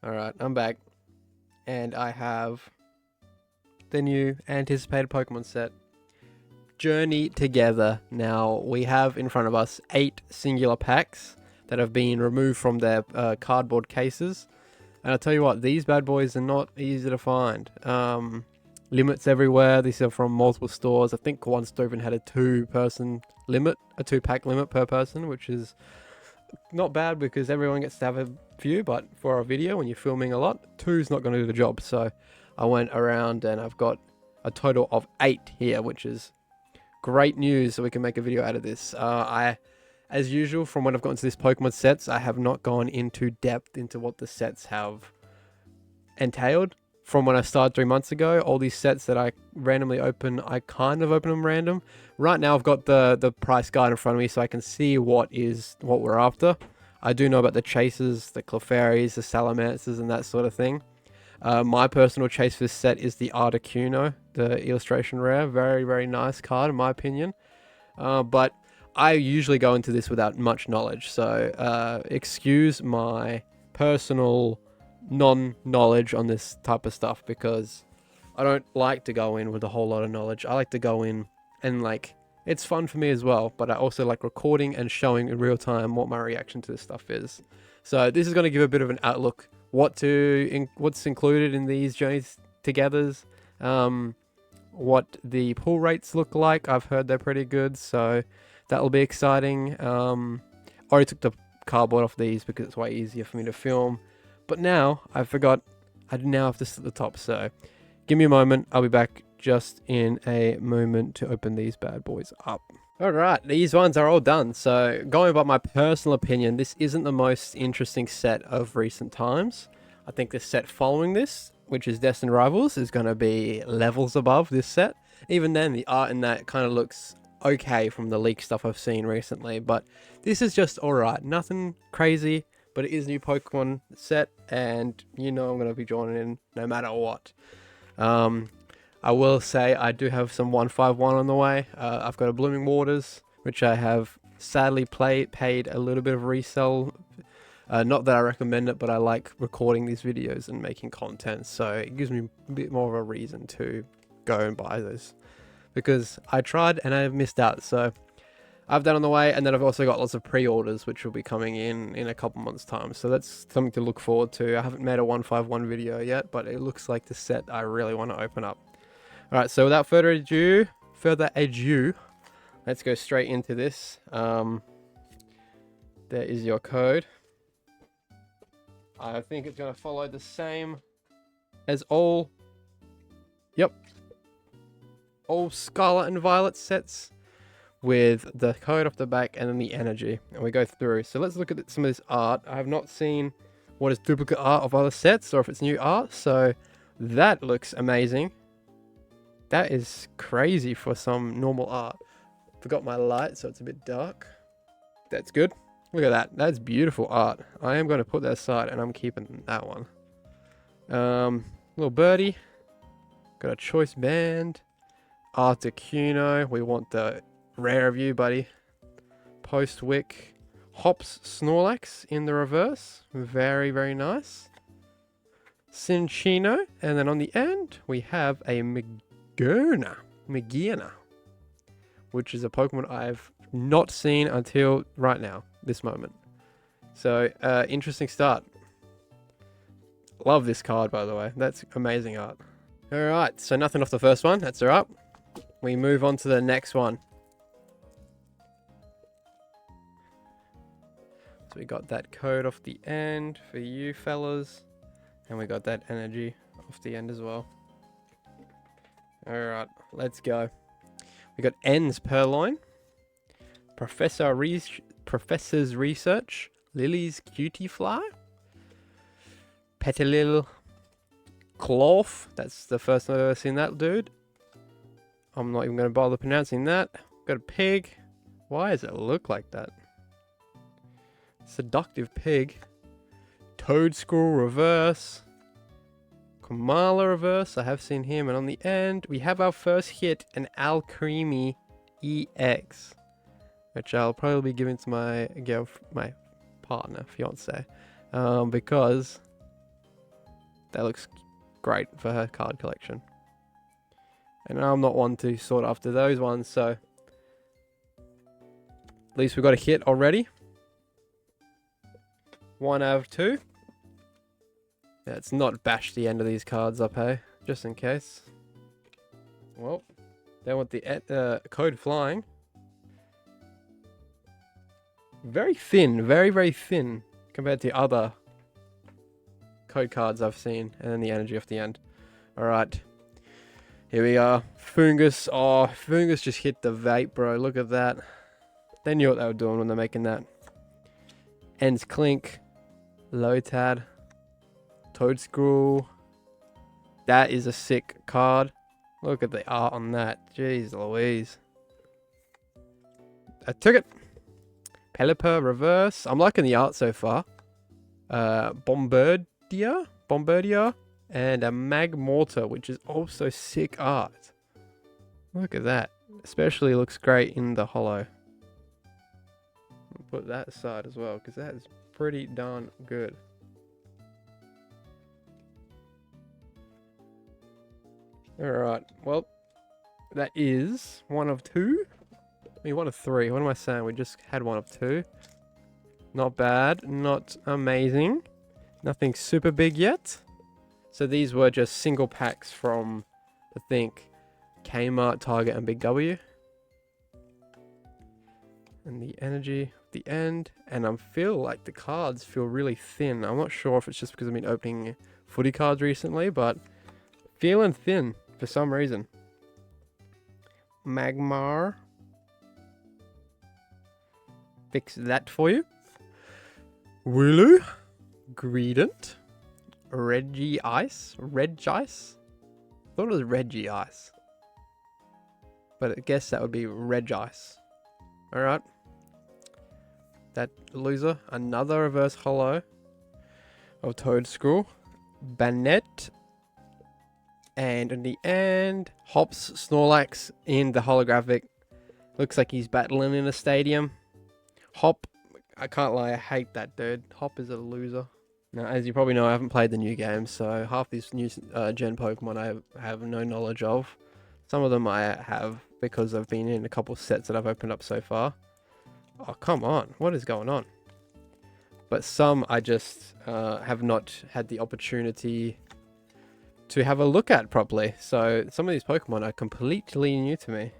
Alright, I'm back. And I have the new anticipated Pokemon set, Journey Together. Now, we have in front of us 8 singular packs that have been removed from their cardboard cases. And I'll tell you what, these bad boys are not easy to find. Limits everywhere. These are from multiple stores. I think one store even had a 2-person limit, a 2-pack limit per person, which is not bad because everyone gets to have a few, but for a video when you're filming a lot, 2's not going to do the job. So I went around and I've got a total of 8 here, which is great news, so we can make a video out of this. As usual, from when I've gotten to this Pokemon sets, I have not gone into depth into what the sets have entailed. From when I started 3 months ago, all these sets that I randomly open, I kind of open them random. Right now I've got the price guide in front of me so I can see what we're after. I do know about the Chasers, the Clefairies, the Salamanders and that sort of thing. My personal chase for this set is the Articuno, the illustration rare. Very, very nice card in my opinion. But I usually go into this without much knowledge, so excuse my personal non-knowledge on this type of stuff, because I don't like to go in with a whole lot of knowledge. I like to go in and it's fun for me as well, but I also like recording and showing in real time what my reaction to this stuff is. So this is going to give a bit of an outlook what's included in these Journeys Togethers, what the pull rates look like. I've heard they're pretty good, so that'll be exciting. Already took the cardboard off these because it's way easier for me to film. But now, I forgot, I now have this at the top, so give me a moment, I'll be back just in a moment to open these bad boys up. Alright, these ones are all done, so going by my personal opinion, this isn't the most interesting set of recent times. I think the set following this, which is Destined Rivals, is going to be levels above this set. Even then, the art in that kind of looks okay from the leak stuff I've seen recently, but this is just alright, nothing crazy. But it is a new Pokemon set, and you know I'm going to be joining in no matter what. I will say I do have some 151 on the way. I've got a Blooming Waters, which I have sadly paid a little bit of resell. Not that I recommend it, but I like recording these videos and making content, so it gives me a bit more of a reason to go and buy this. Because I tried and I missed out, so I have that on the way, and then I've also got lots of pre-orders which will be coming in a couple months time, so that's something to look forward to. I haven't made a 151 video yet, but it looks like the set I really want to open up. Alright, so without further ado, let's go straight into this. There is your code. I think it's going to follow the same as all Scarlet and Violet sets, with the code off the back and then the energy, and we go through. So let's look at some of this art. I have not seen what is duplicate art of other sets or if it's new art, so that looks amazing. That is crazy for some normal art. Forgot my light, so it's a bit dark. That's good. Look at that. That's beautiful art. I am going to put that aside and I'm keeping that one. Little birdie. Got a choice band. Articuno. We want the rare of you, buddy. Post-Wick. Hops Snorlax in the reverse. Very, very nice. Cinchino. And then on the end, we have a Magearna, which is a Pokemon I've not seen until right now, this moment. So, interesting start. Love this card, by the way. That's amazing art. Alright, so nothing off the first one. That's alright. We move on to the next one. So we got that code off the end for you fellas. And we got that energy off the end as well. Alright, let's go. We got N's Purloin. Professor's Research. Lily's Cutie Fly. Petalil Cloth. That's the first time I've ever seen that dude. I'm not even going to bother pronouncing that. Got a pig. Why does it look like that? Seductive Pig. Toadscruel Reverse. Kamala Reverse. I have seen him. And on the end, we have our first hit, an Alcremie EX. Which I'll probably be giving to my partner, fiance, because that looks great for her card collection. And I'm not one to sort after those ones, so at least we've got a hit already. 1 out of 2. Let's not bash the end of these cards up, hey? Just in case. Well, then with the code flying. Very thin, very, very thin compared to other code cards I've seen. And then the energy off the end. Alright. Here we are. Fungus. Oh, Fungus just hit the vape, bro. Look at that. They knew what they were doing when they're making that. Ends Clink. Lotad. Toadscrew. That is a sick card. Look at the art on that. Jeez Louise. I took it. Pelipper reverse. I'm liking the art so far. Bombardier. And a Magmortar, which is also sick art. Look at that. Especially looks great in the holo. I'll put that aside as well, because that is pretty darn good. Alright, well, that is 1 of 2. I mean, 1 of 3. What am I saying? We just had 1 of 2. Not bad. Not amazing. Nothing super big yet. So these were just single packs from, I think, Kmart, Target, and Big W. And the energy at the end. And I feel like the cards feel really thin. I'm not sure if it's just because I've been opening footy cards recently, but feeling thin for some reason. Magmar. Fix that for you. Wooloo. Greedent. Reggie Ice. Thought it was Reggie Ice. But I guess that would be Reg Ice. Alright. That loser. Another reverse holo of Toadscrew. Banette. And in the end, Hops Snorlax in the holographic. Looks like he's battling in a stadium. Hop, I can't lie, I hate that dude. Hop is a loser. Now, as you probably know, I haven't played the new game, so half these new gen Pokemon I have no knowledge of. Some of them I have because I've been in a couple sets that I've opened up so far. Oh, come on. What is going on? But some I just have not had the opportunity to have a look at properly. So some of these Pokemon are completely new to me.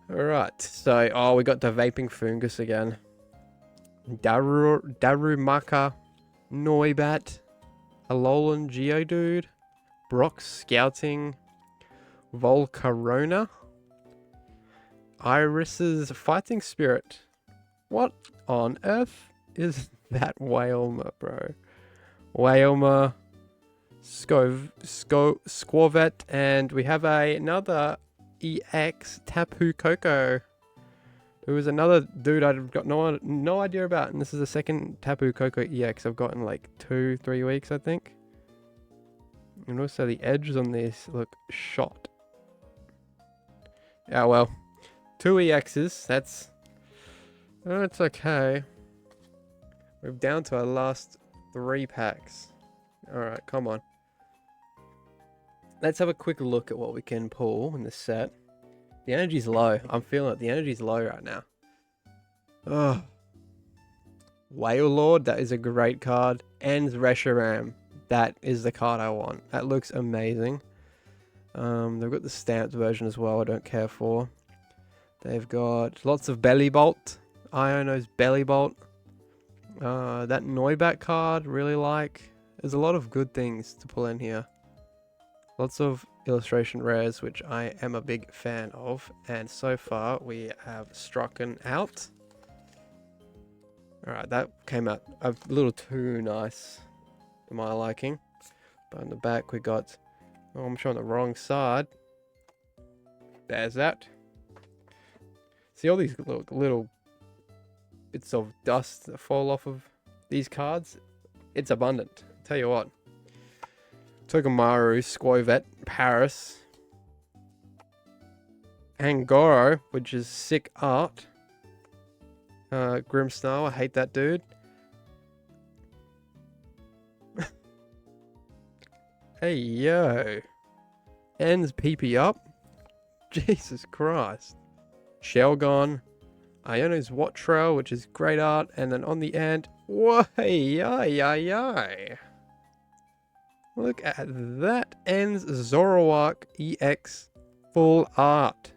Alright, so, oh, we got the Vaping Fungus again. Darumaka, Noibat, Alolan Geodude, Brock Scouting, Volcarona, Iris's Fighting Spirit. What on earth is that Wailmer, bro? Wailmer, Squavet, and we have another EX Tapu Koko, who is another dude I've got no idea about, and this is the second Tapu Koko EX I've gotten like 2-3 weeks, I think. And also the edges on this look shot. Yeah, well, 2 EXs. That's okay. We're down to our last 3 packs. All right, come on. Let's have a quick look at what we can pull in this set. The energy's low. I'm feeling it. The energy's low right now. Oh. Wailord, that is a great card. Ends Reshiram. That is the card I want. That looks amazing. They've got the stamped version as well, I don't care for. They've got lots of Bellibolt. Iono's Bellibolt. That Noibat card, really like. There's a lot of good things to pull in here. Lots of illustration rares, which I am a big fan of. And so far, we have strucken out. Alright, that came out a little too nice for my liking. But on the back, we got... Oh, I'm showing the wrong side. There's that. See all these little bits of dust that fall off of these cards? It's abundant. Tell you what. Togamaru, Squavet, Paris, Angoro, which is sick art, Grim Snow, I hate that dude. Hey, yo. Ends PP up. Jesus Christ. Shelgon. Iono's Wattrail, which is great art. And then on the end, whoa, look at that. Ends Zoroark EX full art.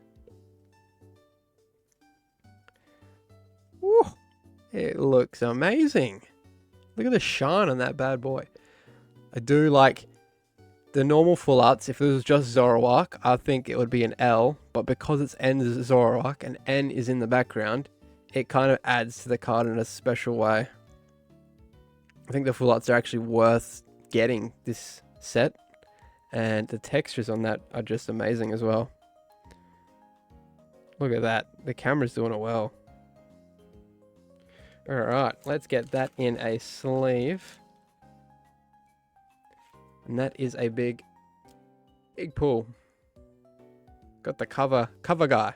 Woo, it looks amazing. Look at the shine on that bad boy. I do like the normal full arts. If it was just Zoroark, I think it would be an L. But because it's Ends Zoroark and N is in the background, it kind of adds to the card in a special way. I think the full arts are actually worth getting this set, and the textures on that are just amazing as well. Look at that, the camera's doing it well. Alright, let's get that in a sleeve. And that is a big pull. Got the cover guy.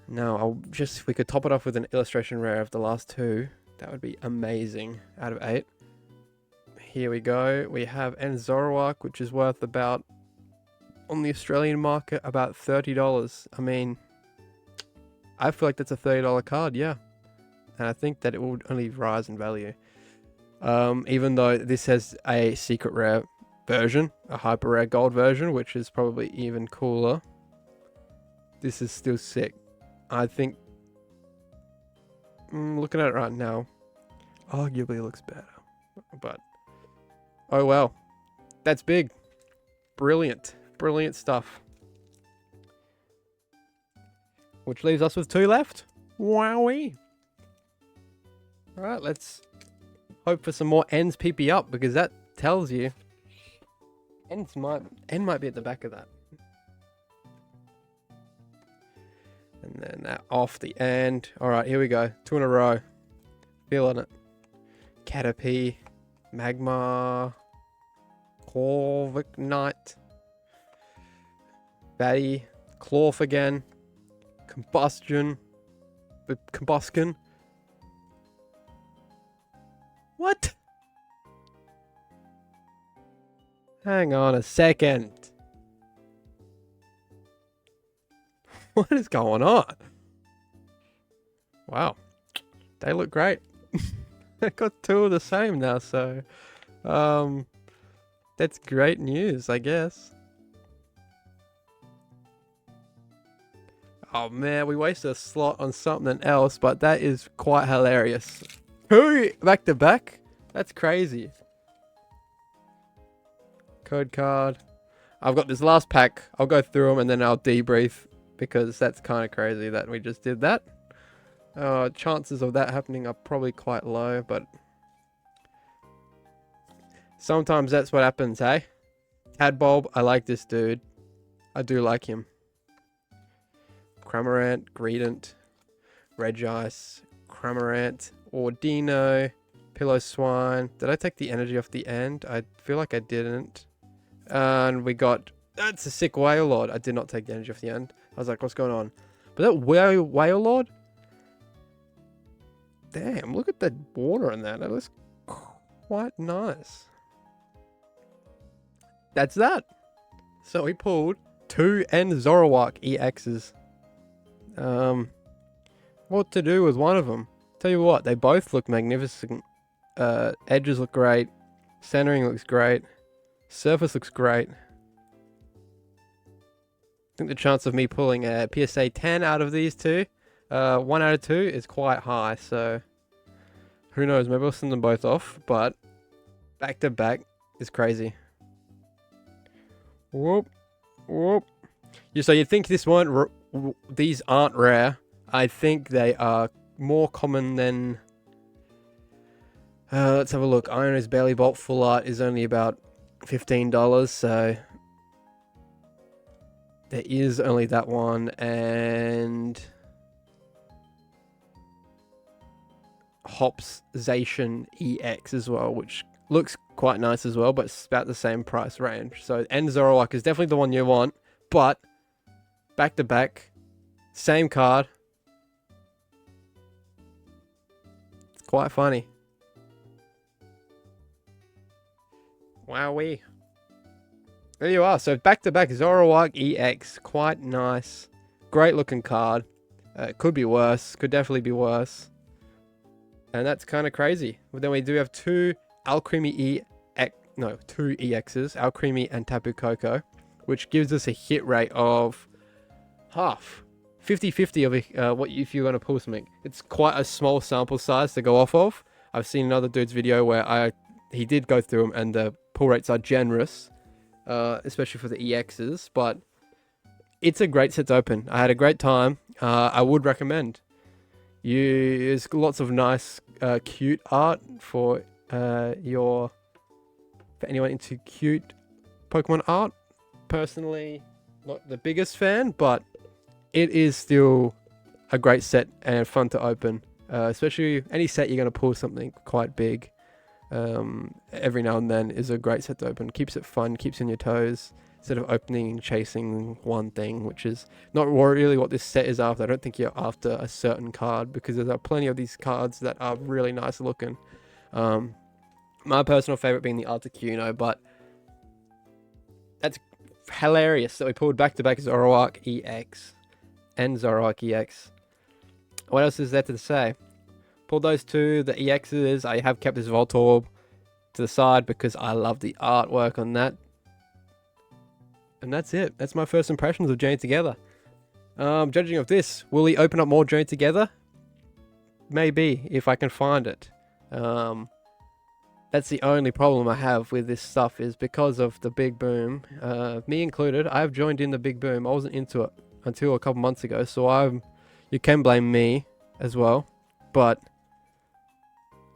Now, if we could top it off with an illustration rare of the last two, that would be amazing. Out of 8. Here we go. We have Zoroark, which is worth about, on the Australian market, about $30. I mean, I feel like that's a $30 card, yeah. And I think that it will only rise in value. Even though this has a secret rare version, a hyper rare gold version, which is probably even cooler. This is still sick. I think, looking at it right now, arguably looks better. But, oh well. That's big. Brilliant. Brilliant stuff. Which leaves us with 2 left. Wowee. Alright, let's hope for some more Ends PP up, because that tells you N might be at the back of that. And then that off the end. Alright, here we go. 2 in a row. Feeling it. Caterpie, Magma, Corviknight, Batty, Clorf again, Combustion. What? Hang on a second. What is going on? Wow. They look great. I got 2 of the same now, so that's great news, I guess. Oh man, we wasted a slot on something else, but that is quite hilarious. 2 back to back? That's crazy. Code card. I've got this last pack. I'll go through them and then I'll debrief, because that's kind of crazy that we just did that. Chances of that happening are probably quite low, but sometimes that's what happens, hey? Cadbulb, I like this dude. I do like him. Cramorant, Greedent, Regice, Cramorant, Ordino, Pillow-Swine. Did I take the energy off the end? I feel like I didn't. And we got... That's a sick Wailord. I did not take the energy off the end. I was like, what's going on? But that Wailord... Damn, look at the border on that. That looks quite nice. That's that. So we pulled 2 Zoroark EXs. What to do with one of them? Tell you what, they both look magnificent. Edges look great. Centering looks great. Surface looks great. I think the chance of me pulling a PSA 10 out of these 2, 1 out of 2 is quite high, so who knows, maybe I'll send them both off, but back to back is crazy. Whoop, whoop. So you'd think these aren't rare. I think they are more common than... let's have a look. Iono's Belly Bolt Full Art is only about $15, so... There is only that one, and... Hopsation EX as well, which looks quite nice as well, but it's about the same price range. So Zoroark is definitely the one you want, but back to back, same card, quite funny. Wowee. There you are. So back-to-back Zoroark EX. Quite nice. Great looking card. Could be worse. Could definitely be worse. And that's kind of crazy. But then we do have two Alcremie two EXs. Alcremie and Tapu Koko. Which gives us a hit rate of half. 50-50 of what if you're going to pull something. It's quite a small sample size to go off of. I've seen another dude's video where he did go through them and the pull rates are generous. Especially for the EXs, but it's a great set to open. I had a great time. I would recommend. There's lots of nice, cute art for anyone into cute Pokemon art. Personally, not the biggest fan, but it is still a great set and fun to open. Especially any set you're going to pull something quite big. Every now and then is a great set to open. Keeps it fun, keeps you on your toes, instead of opening and chasing one thing, which is not really what this set is after. I don't think you're after a certain card, because there are plenty of these cards that are really nice looking. My personal favorite being the Articuno, but that's hilarious that we pulled back-to-back Zoroark EX and Zoroark EX. What else is there to say? Pulled those two, the EXs. I have kept this Voltorb to the side because I love the artwork on that. And that's it. That's my first impressions of Journey Together. Judging of this, will he open up more Journey Together? Maybe, if I can find it. That's the only problem I have with this stuff, is because of the big boom. Me included, I have joined in the big boom. I wasn't into it until a couple months ago, so you can blame me as well. But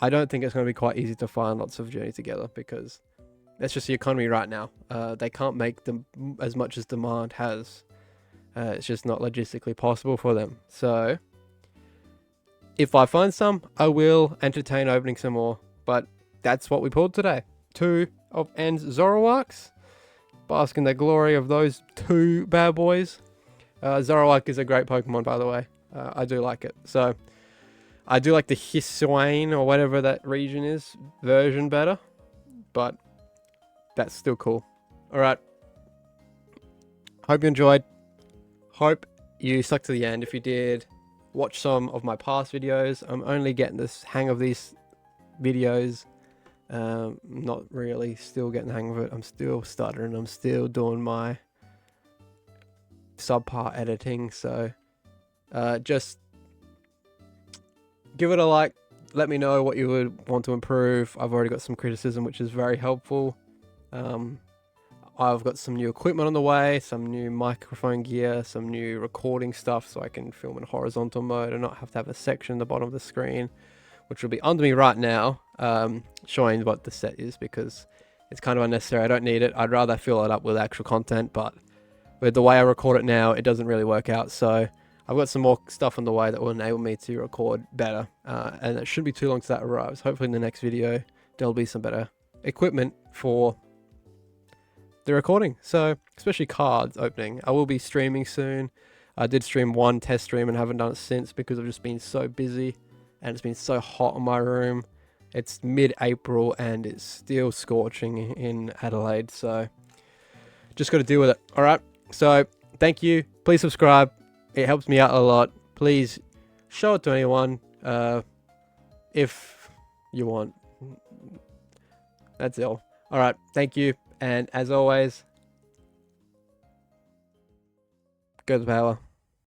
I don't think it's going to be quite easy to find lots of Journey Together, because that's just the economy right now. They can't make them as much as demand has. It's just not logistically possible for them. So if I find some, I will entertain opening some more. But that's what we pulled today. 2 of N's Zoroarks. Bask in the glory of those 2 bad boys. Zoroark is a great Pokemon, by the way. I do like it. So I do like the Hisuian, or whatever that region is, version better. But that's still cool. Alright. Hope you enjoyed. Hope you stuck to the end. If you did, watch some of my past videos. I'm only getting this hang of these videos. Not really still getting the hang of it. I'm still stuttering. I'm still doing my subpar editing. So just give it a like. Let me know what you would want to improve. I've already got some criticism, which is very helpful. I've got some new equipment on the way, some new microphone gear, some new recording stuff, so I can film in horizontal mode and not have to have a section at the bottom of the screen, which will be under me right now, showing what the set is, because it's kind of unnecessary. I don't need it. I'd rather fill it up with actual content, but with the way I record it now, it doesn't really work out. So I've got some more stuff on the way that will enable me to record better, and it shouldn't be too long till that arrives. Hopefully in the next video, there'll be some better equipment for the recording. So especially cards opening. I will be streaming soon. I did stream one test stream and haven't done it since because I've just been so busy and it's been so hot in my room. It's mid-April and it's still scorching in Adelaide, so just got to deal with it. All right, so thank you. Please subscribe. It helps me out a lot. Please show it to anyone if you want. That's all. All right, thank you. And as always, go to power.